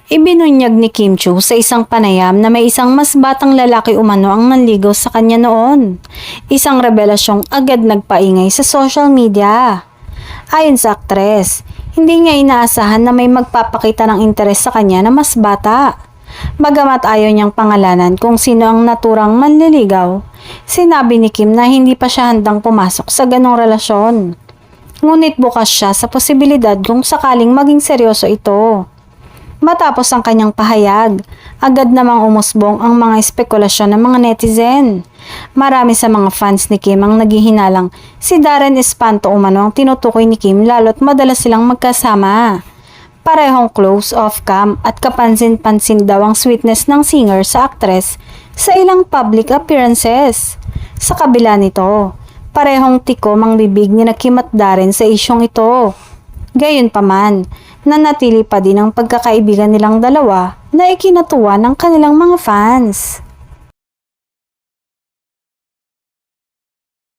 Ibinunyag ni Kim Chiu sa isang panayam na may isang mas batang lalaki umano ang nanligaw sa kanya noon. Isang revelasyong agad nagpaingay sa social media. Ayon sa aktres, hindi niya inaasahan na may magpapakita ng interes sa kanya na mas bata. Bagamat ayaw niyang pangalanan kung sino ang naturang manliligaw, sinabi ni Kim na hindi pa siya handang pumasok sa ganong relasyon. Ngunit bukas siya sa posibilidad kung sakaling maging seryoso ito. Matapos ang kanyang pahayag, agad namang umusbong ang mga espekulasyon ng mga netizen. Marami sa mga fans ni Kim ang naghihinalang si Darren Espanto umano ang tinutukoy ni Kim lalo't madalas silang magkasama. Parehong close off-cam at kapansin-pansin daw ang sweetness ng singer sa aktres sa ilang public appearances. Sa kabila nito, parehong tikom ang bibig ni Kim at Darren sa isyong ito. Gayunpaman, nanatili pa din ang pagkakaibigan nilang dalawa na ikinatuwa ng kanilang mga fans.